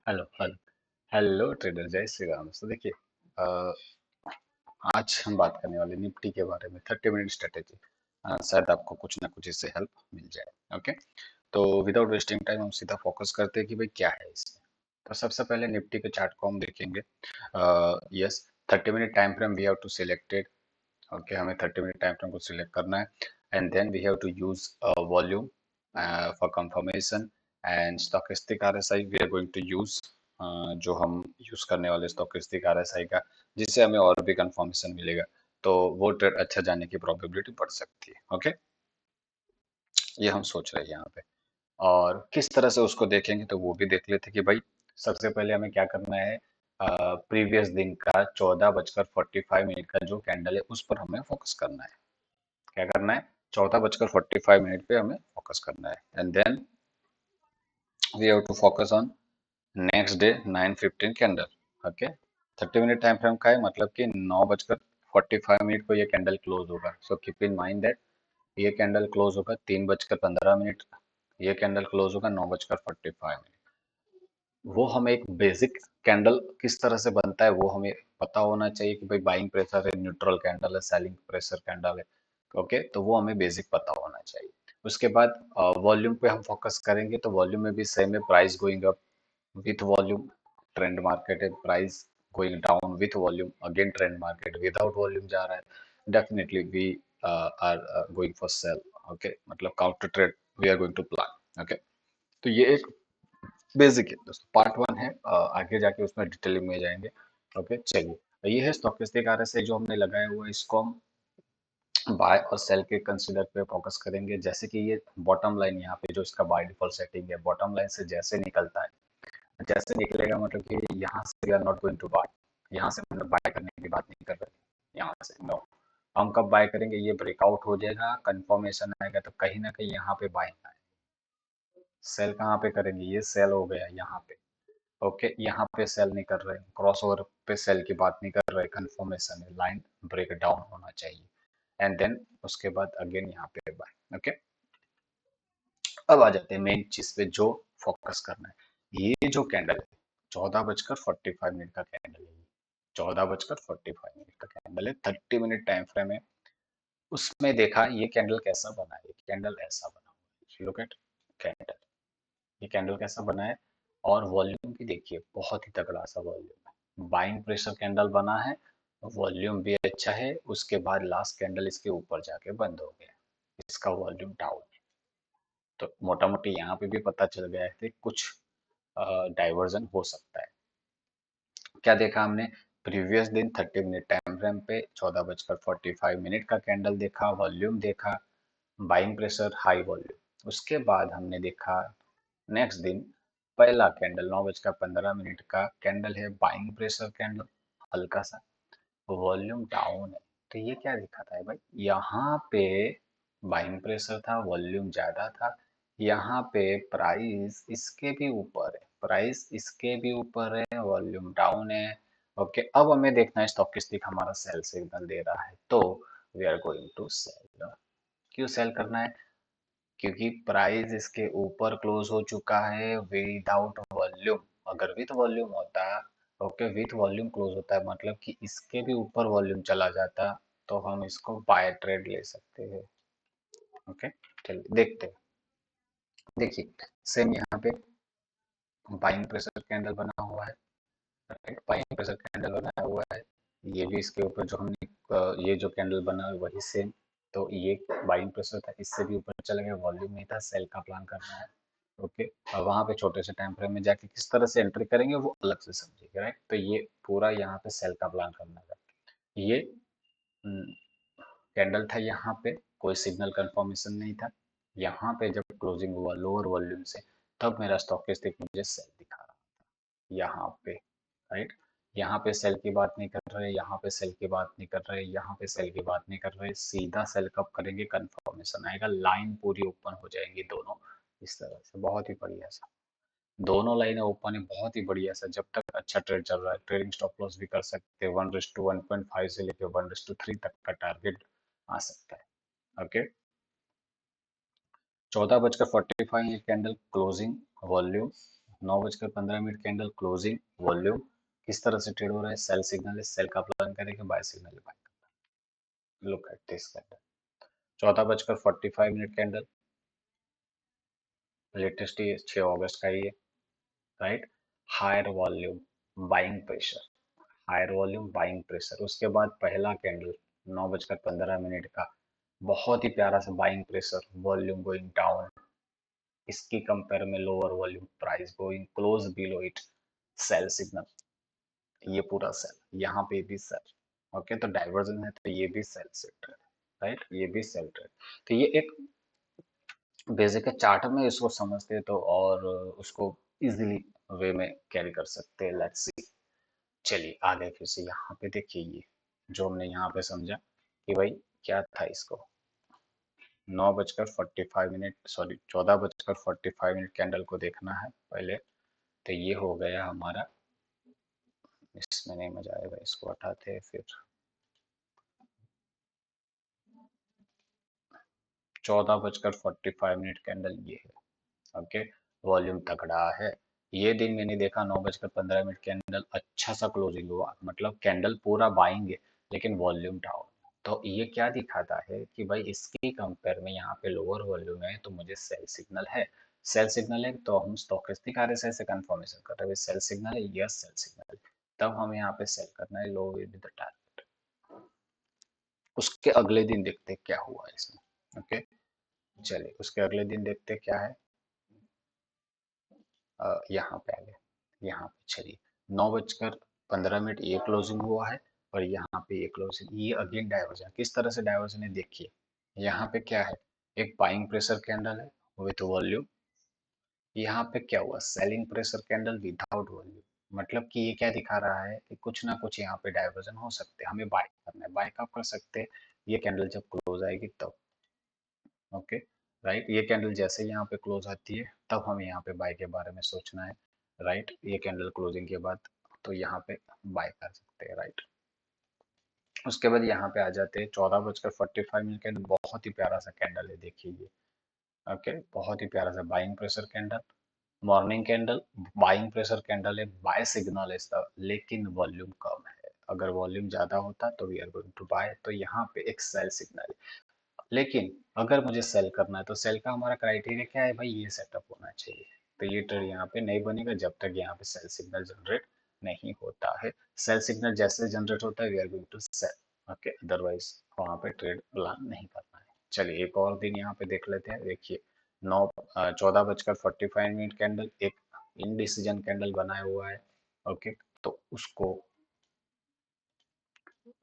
Hello hello hello trader, जय श्री राम। तो देखिए, अ, आज हम बात करने वाले निफ्टी के बारे में 30 मिनट स्ट्रेटेजी। शायद आपको कुछ ना कुछ इससे हेल्प मिल जाए। ओके, तो विदाउट वेस्टिंग टाइम हम सीधा फोकस करते हैं कि भाई क्या है इसमें। तो सबसे पहले निफ्टी के चार्ट को हम देखेंगे। Yes, 30 minute time frame we have to selected. Okay, हमें 30 मिनट टाइम फ्रेम को सिलेक्ट करना है and then we have to use volume for confirmation and stochastic RSI we are going to use, जो हम use करने वाले stochastic RSI का, जिससे हमें और भी कंफर्मेशन मिलेगा। तो वो ट्रेड अच्छा जाने की प्रोबेबिलिटी बढ़ सकती है। ओके, ये हम सोच रहे हैं यहाँ पे। और किस तरह से उसको देखेंगे तो वो भी देख लेते कि भाई सबसे पहले हमें क्या करना है। प्रीवियस दिन का 14:45 का जो कैंडल है उस पर हमें फोकस करना है। क्या करना है? 14:45 पे हमें फोकस करना है and then we have to focus on next day 9:15 candle. Okay, 30 minute time frame का है, मतलब कि 9:45 को ये कैंडल क्लोज होगा। So keep in mind that ये कैंडल क्लोज होगा 3:15। ये कैंडल क्लोज होगा 9:45। वो हमें एक बेसिक कैंडल किस तरह से बनता है वो हमें पता होना चाहिए कि भाई बाइंग प्रेशर है, न्यूट्रल कैंडल है, सेलिंग प्रेशर कैंडल है। ओके, तो वो हमें बेसिक पता होना चाहिए। उसके बाद वॉल्यूम पे हम फोकस करेंगे, तो वॉल्यूम में भी सेम है, price going up with volume, trend market है, price going down with volume, again trend market without volume जा रहा है, definitely we are going for sell. Okay, मतलब counter trade we are going to plan. Okay, तो ये एक basic है दोस्तों, पार्ट वन है। आगे जाके उसमें डिटेलिंग में जाएंगे। ओके, चलिए, ये है स्टोकेस्टिक आरएसआई जो हमने लगाया हुआ है, इसको हम बाय और सेल के कंसीडर पे फोकस करेंगे। जैसे कि ये बॉटम लाइन यहाँ पे जो इसका बाय डिफॉल्ट सेटिंग है, बॉटम लाइन से जैसे निकलता है, जैसे निकलेगा मतलब कि यहाँ से we are not going to buy. यहाँ से मतलब बाय करने की बात नहीं कर रहे, यहाँ से नो। हम कब बाय करेंगे? ये ब्रेकआउट हो जाएगा, कंफर्मेशन आएगा तो कहीं ना कहीं यहाँ पे बाइंग आएगा। सेल कहाँ पे करेंगे? ये सेल हो गया यहाँ पे। ओके, यहाँ पे सेल नहीं कर रहे, क्रॉसओवर पे सेल की बात नहीं कर रहे, कंफर्मेशन है, लाइन ब्रेक डाउन होना चाहिए एंड देन उसके बाद अगेन यहाँ पे बाय। ओके, अब आ जाते हैं मेन चीज पे जो फोकस करना है। ये जो कैंडल है 14:45 का कैंडल है, 14:45 का कैंडल है, 30 मिनट टाइम फ्रेम है। उसमें देखा ये कैंडल कैसा बना है, कैंडल ऐसा बना हुआ है। लुक एट कैंडल, ये कैंडल कैसा बना है। और वॉल्यूम भी देखिए, बहुत ही तगड़ा सा वॉल्यूम है, बाइंग प्रेशर कैंडल बना है, वॉल्यूम भी अच्छा है। उसके बाद लास्ट कैंडल इसके ऊपर जाके बंद हो गया, इसका वॉल्यूम डाउन है। तो मोटा मोटी यहाँ पे भी पता चल गया है कि कुछ डाइवर्जन हो सकता है। क्या देखा हमने? प्रीवियस दिन 30 मिनट टाइम फ्रेम पे 14:45 का कैंडल देखा, वॉल्यूम देखा, बाइंग प्रेशर हाई वॉल्यूम। उसके बाद हमने देखा नेक्स्ट दिन पहला कैंडल 9:15 का कैंडल है, बाइंग प्रेशर कैंडल, हल्का सा वॉल्यूम डाउन है। तो ये क्या दिखाता है भाई? यहाँ पे बाइंग प्रेशर था, वॉल्यूम ज्यादा था। यहाँ पे प्राइस इसके भी ऊपर है, प्राइस इसके भी ऊपर है, वॉल्यूम डाउन है। ओके, अब हमें देखना है स्टॉकिस्टिक हमारा सेल सिग्नल दे रहा है, तो we are going to sell. क्यों सेल करना है? क्योंकि प्राइस इसके ऊपर क्लोज हो चुका है विदाउट वॉल्यूम। अगर विथ वॉल्यूम होता, ओके, विथ वॉल्यूम क्लोज होता है मतलब कि इसके भी ऊपर वॉल्यूम चला जाता, तो हम इसको बाय ट्रेड ले सकते हैं। ओके, चलिए देखते हैं। देखिए, सेम यहाँ पे बाइंग प्रेशर कैंडल बना हुआ है, राइट, बाइंग प्रेशर कैंडल बनाया हुआ है। ये भी इसके ऊपर जो हमने ये जो कैंडल बना है वही सेम। तो ये बाइंग प्रेशर था, इससे भी ऊपर चला गया, वॉल्यूम नहीं था, सेल का प्लान करना है। ओके, और वहां पे छोटे से टाइम फ्रेम में जाके किस तरह से एंट्री करेंगे वो अलग से समझिएगा, राइट। तो ये पूरा यहाँ पे सेल का प्लान करना है। ये कैंडल था, यहाँ पे कोई सिग्नल कंफर्मेशन नहीं था। यहाँ पे जब क्लोजिंग हुआ लोअर वॉल्यूम से, तब मेरा स्टॉकिस्टिक मुझे सेल दिखा रहा था यहाँ पे, राइट। यहाँ पे सेल की बात नहीं कर रहे, यहाँ पे सेल की बात नहीं कर रहे, यहाँ पे सेल की बात नहीं कर रहे, सीधा सेल कब करेंगे? कंफर्मेशन आएगा, लाइन पूरी ओपन हो जाएंगी दोनों, इस तरह से बहुत ही बढ़िया सा। दोनों लाइनें ओपन है, बहुत ही बढ़िया सा। जब तक अच्छा ट्रेड चल रहा है, ट्रेडिंग स्टॉप लॉस भी कर सकते हैं, 1:1.5 से लेकर 1:3 तक का टारगेट आ सकता है। Okay, 14:45 candle closing, volume 9:15 candle closing volume किस तरह से ट्रेड हो रहा है, सेल सिग्नल है, सेल का प्लान करेंगे, बाय सिग्नल है, buy. Look at this candle. 14:45 candle, latest ये 6 अगस्त का ही है, right. Higher volume, buying pressure, higher volume buying pressure. उसके बाद पहला कैंडल 9:15 का, बहुत ही प्यारा सा buying pressure, volume going down, इसकी कंपेयर में lower volume, price going close below it, sell signal. ये पूरा सेल, यहाँ पे भी सेल, ओके। तो डाइवर्जन है तो ये भी सेल से ट्रेड, राइट, ये भी सेल ट्रेड। तो ये एक बेसिक है, चार्ट में इसको समझते तो और उसको इजीली वे में कैरी कर सकते हैं। Let's see. चलिए आगे फिर से यहाँ पे देखिए, ये जो हमने यहाँ पे समझा कि भाई क्या था इसको, 9:45, सॉरी 14:45 कैंडल को देखना है पहले। तो ये हो गया हमारा, इसमें नहीं मजा आएगा, इसको हटाते हैं फिर। 14:45 कैंडल ये है, ओके। वॉल्यूम तगड़ा है। ये दिन मैंने देखा 9:15 कैंडल अच्छा सा क्लोजिंग हुआ, मतलब कैंडल पूरा बाइंग है लेकिन वॉल्यूम डाउन। तो ये क्या दिखाता है कि भाई इसकी कंपेयर में यहाँ पे लोअर वॉल्यूम है तो मुझे सेल सिग्नल है। सेल सिग्नल है तो हम स्टोकेस्टिक आरएसआई से कंफर्मेशन कर रहे हैं सेल सिग्नल है, यस सेल सिग्नल है। तब हमें यहाँ पे सेल करना है, लो विद द टारगेट। उसके अगले दिन देखते हैं क्या हुआ इसमें, ओके। चलिए उसके अगले दिन देखते हैं क्या है। यहाँ पे आ गए, यहाँ पे चलिए 9:15 ये क्लोजिंग हुआ है और यहाँ पे ये क्लोजिंग, ये अगेन डाइवर्जन। किस तरह से डाइवर्जन है देखिए, यहाँ पे क्या है, एक बाइंग प्रेशर कैंडल है विथ वॉल्यूम। यहाँ पे क्या हुआ, selling pressure candle without volume. मतलब कि ये क्या दिखा रहा है कि कुछ ना कुछ यहाँ पे डाइवर्जन हो सकते हैं, हमें बाय करना है। बाय कब कर सकते हैं, ये कैंडल जब क्लोज आएगी तब, ओके, राइट। ये कैंडल जैसे ही यहाँ पे क्लोज आती है तब हमें यहाँ पे बाय के बारे में सोचना है, राइट। ये कैंडल क्लोजिंग के बाद तो यहाँ पे बाय कर सकते हैं, राइट। उसके बाद यहाँ पे आ जाते हैं 14:45 कैंडल, बहुत ही प्यारा सा कैंडल है देखिए ये, ओके। बहुत ही प्यारा सा buying pressure candle, morning candle, buying pressure candle है, बाय सिग्नल है इसका, लेकिन वॉल्यूम कम है। अगर वॉल्यूम ज्यादा होता तो we are going to buy, तो यहाँ पे एक सेल सिग्नल। लेकिन अगर मुझे सेल करना है तो सेल का हमारा क्राइटेरिया क्या है भाई, ये सेटअप होना चाहिए। तो ये ट्रेड यहाँ पे नहीं बनेगा जब तक यहाँ पे सेल सिग्नल जनरेट नहीं होता है। सेल सिग्नल जैसे जनरेट होता है we are going to sell, okay. Otherwise वहाँ पे ट्रेड प्लान नहीं करना है। चलिए एक और दिन यहाँ पे देख लेते हैं। देखिए 14:45 कैंडल एक इनडिसीजन कैंडल बनाया हुआ है, ओके। तो उसको,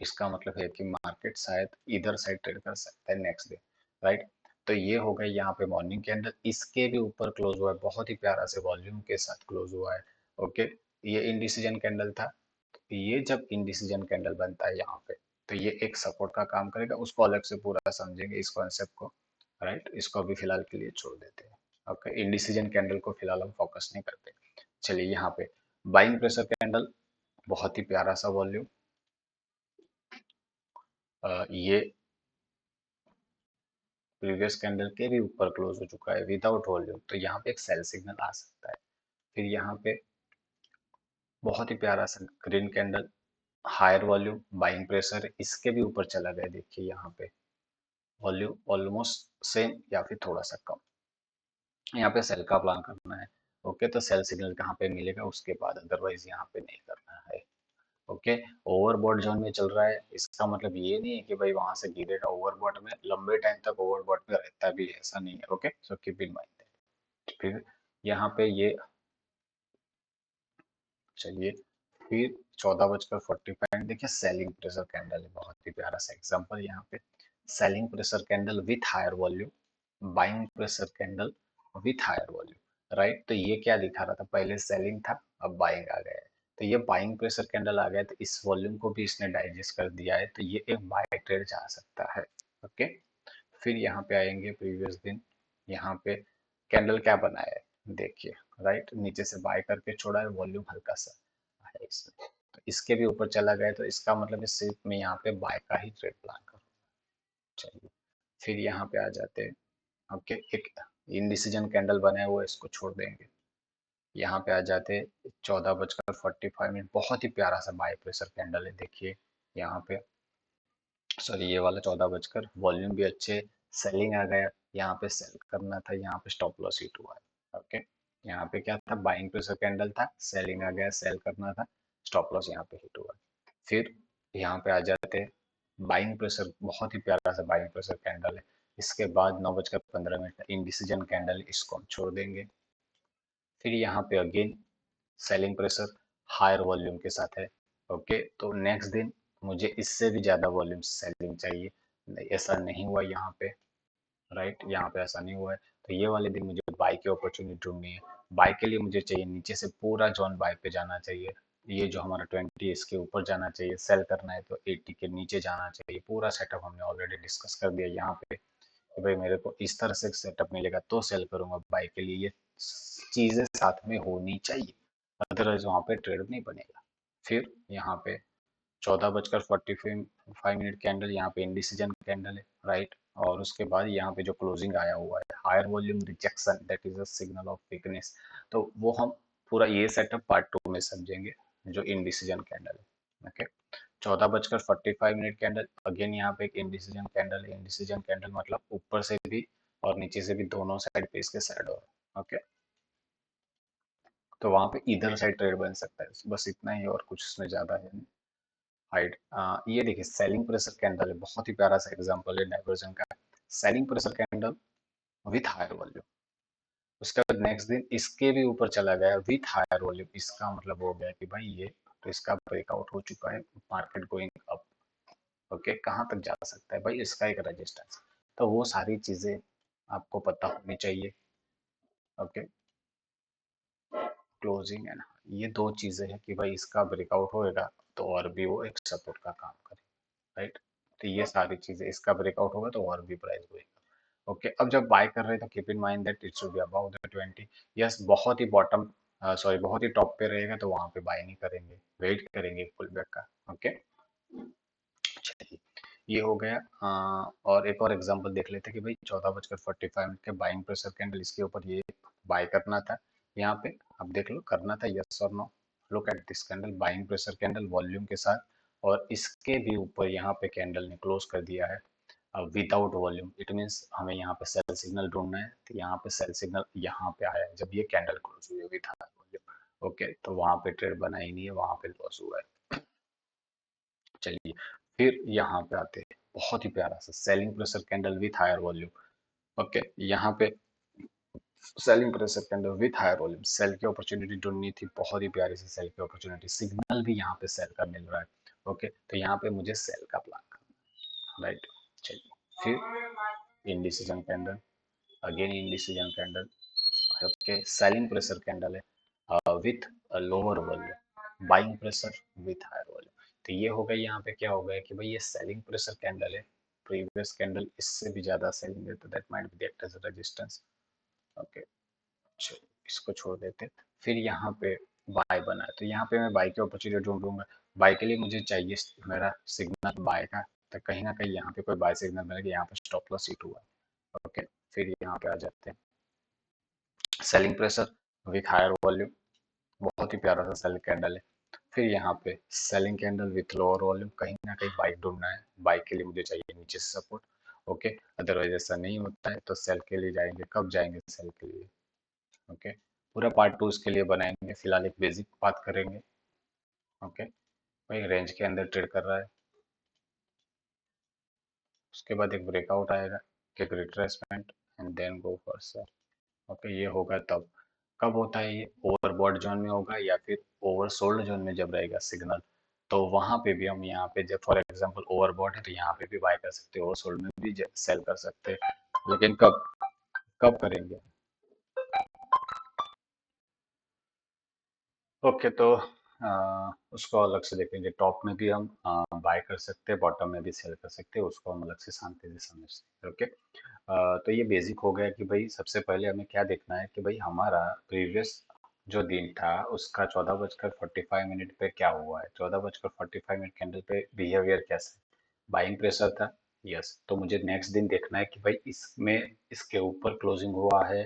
इसका मतलब है कि मार्केट शायद इधर साइड ट्रेड कर सकता है नेक्स्ट डे, राइट। तो ये हो गई यहाँ पे मॉर्निंग कैंडल, इसके भी ऊपर क्लोज हुआ है, बहुत ही प्यारा से वॉल्यूम के साथ क्लोज हुआ है, ओके। ये इनडिसीजन कैंडल था। ये जब इनडिसीजन कैंडल बनता है यहाँ पे तो ये एक सपोर्ट का काम करेगा, उसको अलग से पूरा समझेंगे इस कॉन्सेप्ट को, राइट। इसको अभी फिलहाल के लिए छोड़ देते हैं, ओके। इनडिसीजन कैंडल को फिलहाल हम फोकस नहीं करते। चलिए यहाँ पे बाइंग प्रेशर कैंडल, बहुत ही प्यारा सा वॉल्यूम, ये प्रीवियस कैंडल के भी ऊपर क्लोज हो चुका है विदाउट वॉल्यूम, तो यहाँ पे एक सेल सिग्नल आ सकता है। फिर यहाँ पे बहुत ही प्यारा सा green candle, higher volume, buying pressure, इसके भी ऊपर चला गया। देखिए यहाँ पे वॉल्यूम ऑलमोस्ट सेम या फिर थोड़ा सा कम, यहाँ पे सेल का प्लान करना है, ओके। तो सेल सिग्नल कहाँ पे मिलेगा उसके बाद, अदरवाइज यहाँ पे नहीं करना है, ओके। ओवरबॉट जोन में चल रहा है, इसका मतलब ये नहीं है कि भाई वहां से गिरेगा। ओवरबॉट में लंबे टाइम तक ओवरबॉट में रहता भी है, ऐसा नहीं है, okay. So keep in mind. फिर यहाँ पे ये, चलिए फिर 14:45 देखिए सेलिंग प्रेशर कैंडल है, बहुत ही प्यारा सा एग्जांपल यहाँ पे। Selling pressure candle with higher volume, buying pressure candle with higher volume, right. तो ये क्या दिखा रहा था, पहले सेलिंग था अब बाइंग आ गया है। तो ये बाइंग प्रेशर कैंडल आ गया तो इस वॉल्यूम को भी इसने डाइजेस्ट कर दिया है, तो ये एक बाय ट्रेड जा सकता है, ओके। फिर यहाँ पे आएंगे प्रीवियस दिन, यहाँ पे कैंडल क्या बनाया है देखिए, राइट। नीचे से बाय करके छोड़ा है, वॉल्यूम हल्का सा है इसमें, तो इसके भी ऊपर चला गया, तो इसका मतलब है सिर्फ मैं यहाँ पे बाय का ही ट्रेड प्लान करूँ। चलिए फिर यहाँ पे आ जाते हैं, ओके। एक इनडिसीजन कैंडल बनाया हुआ है, इसको छोड़ देंगे, यहाँ पे आ जाते 14:45, बहुत ही प्यारा सा बाय प्रेशर कैंडल है, देखिए यहाँ पे, सॉरी ये वाला 14 बजकर, वॉल्यूम भी अच्छे, सेलिंग आ गया, यहाँ पे सेल करना था, यहाँ पे स्टॉप लॉस हिट हुआ है। ओके, यहाँ पे क्या था, बाइंग प्रेशर कैंडल था, सेलिंग आ गया, सेल करना था, स्टॉप लॉस यहाँ पे हिट हुआ। फिर यहाँ पे आ जाते हैं बाइंग प्रेशर, बहुत ही प्यारा सा बाइंग प्रेशर कैंडल है। इसके बाद 9:15 का इनडिसीजन कैंडल, इसको हम छोड़ देंगे। फिर यहाँ पे again selling pressure higher volume के साथ है। ओके, तो नेक्स्ट दिन मुझे इससे भी ज्यादा वॉल्यूम सेलिंग चाहिए, ऐसा नहीं हुआ यहाँ पे, राइट, यहाँ पे ऐसा नहीं हुआ है। तो ये वाले दिन मुझे बाय की अपॉर्चुनिटी ढूंढनी है। बाय के लिए मुझे चाहिए नीचे से पूरा जोन बाय पे जाना चाहिए, ये जो हमारा 20 इसके ऊपर जाना चाहिए, सेल करना है तो 80 के नीचे जाना चाहिए। पूरा सेटअप हमने ऑलरेडी डिस्कस कर दिया यहाँ पे कि भाई मेरे को इस तरह से सेटअप मिलेगा तो सेल करूंगा, बाय के लिए ये चीजें साथ में होनी चाहिए, अदरवाइज वहां पे ट्रेड नहीं बनेगा। फिर यहाँ पे 14:45 कैंडल, यहाँ पे इंडिसीजन कैंडल है, राइट। और उसके बाद यहाँ पे जो क्लोजिंग आया हुआ है, higher volume rejection, that is a signal of weakness. तो वो हम पूरा ये सेटअप पार्ट 2 में समझेंगे, जो इंडिसीजन कैंडल है। ओके, 14:45 कैंडल, अगेन यहाँ पे एक इंडिसीजन कैंडल है। इंडिसीजन कैंडल मतलब ऊपर से भी और नीचे से भी दोनों साइड पे इसके साइड हो। ओके, तो वहां पे इधर साइड ट्रेड बन सकता है, बस इतना ही, और कुछ उसमें ज्यादा है नहीं। हाइट, ये देखिए सेलिंग प्रेशर कैंडल है, बहुत ही प्यारा सा एग्जांपल है डाइवर्जन का। Selling pressure candle with higher volume, उसके बाद नेक्स्ट दिन इसके भी ऊपर चला गया विथ हायर वॉल्यूम, इसका मतलब हो गया कि भाई ये तो इसका ब्रेकआउट हो चुका है, मार्केट गोइंग अप। ओके, कहाँ तक जा सकता है भाई, इसका एक रजिस्टेंस। तो वो सारी चीजें आपको पता होनी चाहिए। ओके, क्लोजिंग एंड ये दो चीजें हैं कि भाई इसका ब्रेकआउट होएगा तो और भी वो एक सपोर्ट का काम करे, राइट। तो ये सारी चीजें, इसका ब्रेकआउट होगा तो और भी प्राइस होएगा। ओके, अब जब बाय कर रहे हैं तो keep in mind that it should be above the 20। Yes, बहुत ही बॉटम, सॉरी बहुत ही टॉप पे रहेगा तो वहां पे बाय नहीं करेंगे, वेट करेंगे पुल बैक का। ओके, चलिए ये हो गया। और एक और एग्जांपल देख लेते हैं कि भाई 14:45 के बाइंग प्रेशर कैंडल, इसके ऊपर ये बाय करना था, यहाँ पे अब देख लो करना था, यस और no. Look at this candle, buying pressure candle volume के साथ, और इसके भी ऊपर यहाँ पे कैंडल ने क्लोज कर दिया है विदाउट वॉल्यूम। इट मीन्स हमें यहाँ पे सेल सिग्नल ढूंढना है, तो यहाँ पे सेल सिग्नल यहाँ पे आया है जब ये कैंडल क्लोज हुई है विद वॉल्यूम। ओके, तो वहां पे ट्रेड बना ही नहीं है, वहां पे लॉस हुआ है। चलिए फिर यहाँ पे आते हैं, बहुत ही प्यारा सा selling pressure candle with higher volume. Okay, यहाँ पे selling pressure candle with higher volume, sell की अपॉर्चुनिटी ढूंढनी थी, बहुत ही प्यारी सी सेल की अपॉर्चुनिटी, सिग्नल भी यहाँ पे सेल का मिल रहा है। ओके, तो यहाँ पे मुझे सेल का प्लान करना, राइट। चलिए फिर indecision candle, again indecision candle. Okay, selling pressure candle है with lower volume, buying pressure with higher volume. तो ये हो गया, यहाँ पे क्या हो गया कि भाई ये सेलिंग प्रेशर कैंडल है, प्रीवियस कैंडल इससे भी ज्यादा सेलिंग है, तो that might be act as resistance. Okay, चलो इसको छोड़ देते। फिर यहाँ पे बाय बना है, तो यहाँ पे मैं बाय की अपॉर्चुनिटी ढूंढूंगा। बाय के लिए मुझे चाहिए मेरा सिग्नल बाय का, तो कहीं ना कहीं यहाँ पे कोई बाय सिग्नल मिलेगा, यहाँ पे स्टॉप लॉस हिट हुआ। ओके, फिर यहाँ पे आ जाते हैं selling pressure with higher volume, बहुत ही प्यारा सा सेलिंग कैंडल है। फिर यहाँ पे selling candle with lower volume, कहीं ना कहीं बाइक ढूंढना है, बाइक के लिए मुझे चाहिए नीचे से सपोर्ट। ओके, अदरवाइज ऐसा नहीं होता है तो सेल के लिए जाएंगे, कब जाएंगे सेल के लिए। ओके, पूरा पार्ट 2 इसके लिए बनाएंगे, फिलहाल एक बेसिक बात करेंगे। ओके, भाई रेंज के अंदर ट्रेड कर रहा है, उसके बाद एक ब्रेकआउट आएगा, एक retracement, and then go for sell. Okay, ये होगा तब, कब होता है ये, ओवरबॉट जोन में होगा या फिर ओवरसोल्ड जोन में जब रहेगा सिग्नल, तो वहां पे भी हम यहाँ पे जब फॉर एग्जांपल ओवरबॉट है तो यहाँ पे भी बाय कर सकते हैं, ओवरसोल्ड में भी सेल कर सकते हैं, लेकिन कब, कब करेंगे। ओके, तो उसको अलग से देखेंगे, टॉप में भी हम बाय कर सकते हैं, बॉटम में भी सेल कर सकते हैं, उसको हम अलग से शांति से समझ सकते हैं। ओके, तो ये बेसिक हो गया कि भाई सबसे पहले हमें क्या देखना है कि भाई हमारा प्रीवियस जो दिन था उसका 14:45 पे क्या हुआ है, 14:45 कैंडल पे बिहेवियर कैसा है, बाइंग प्रेशर था। यस, तो मुझे नेक्स्ट दिन देखना है कि भाई इसमें इसके ऊपर क्लोजिंग हुआ है,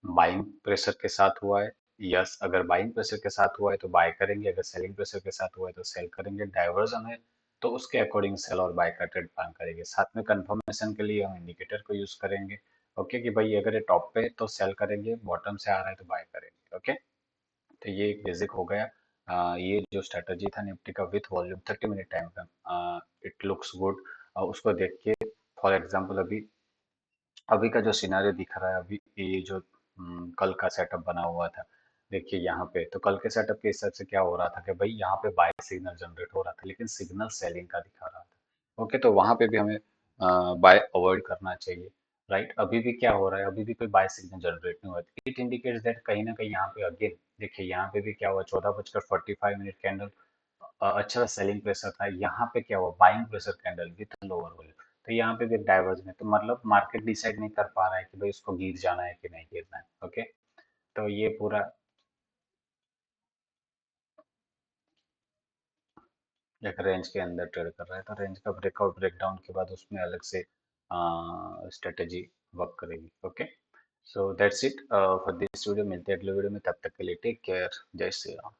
बाइंग प्रेशर के साथ हुआ है, यस, अगर बाइंग प्रेशर के साथ हुआ है तो बाय करेंगे, अगर सेलिंग प्रेशर के साथ हुआ है तो सेल करेंगे, डाइवर्जन है तो उसके अकॉर्डिंग सेल और बाय का ट्रेड प्लान करेंगे। साथ में कंफर्मेशन के लिए हम इंडिकेटर को यूज करेंगे। ओके, कि भाई अगर ये टॉप पे है तो सेल करेंगे, बॉटम से आ रहा है तो बाय करेंगे। ओके, तो ये एक बेसिक हो गया। ये जो स्ट्रेटजी था निफ्टी का विथ वॉल्यूम 30 मिनट टाइम का, इट लुक्स गुड। उसको देख के फॉर एग्जांपल अभी अभी का जो सिनारियो दिख रहा है, अभी ये जो कल का सेटअप बना हुआ था, देखिए यहाँ पे तो कल के सेटअप के हिसाब से क्या हो रहा था कि भाई यहाँ पे बाय सिग्नल जनरेट हो रहा था लेकिन सिग्नल सेलिंग का दिखा रहा था। ओके, तो वहां पे भी हमें बाय अवॉइड करना चाहिए। राइट, अभी भी क्या हो रहा है, अभी भी कोई बाय सिग्नल जनरेट नहीं हुआ। इट इंडिकेट्स दैट कहीं ना कहीं यहाँ पे अगेन देखिए यहाँ पे भी क्या हुआ, 14:45 कैंडल, अच्छा सेलिंग प्रेशर था। यहाँ पे क्या हुआ, buying pressure candle with lower volume. तो यहाँ पे भी डाइवर्जन है, तो मतलब मार्केट डिसाइड नहीं कर पा रहा है कि भाई उसको गिर जाना है कि नहीं गिरना है। ओके, तो ये पूरा एक रेंज के अंदर ट्रेड कर रहा है, तो रेंज का ब्रेकआउट ब्रेकडाउन के बाद उसमें अलग से स्ट्रेटेजी वर्क करेगी। Okay, so that's it for this video. मिलते हैं अगले वीडियो में, तब तक के लिए टेक केयर, जय श्री राम।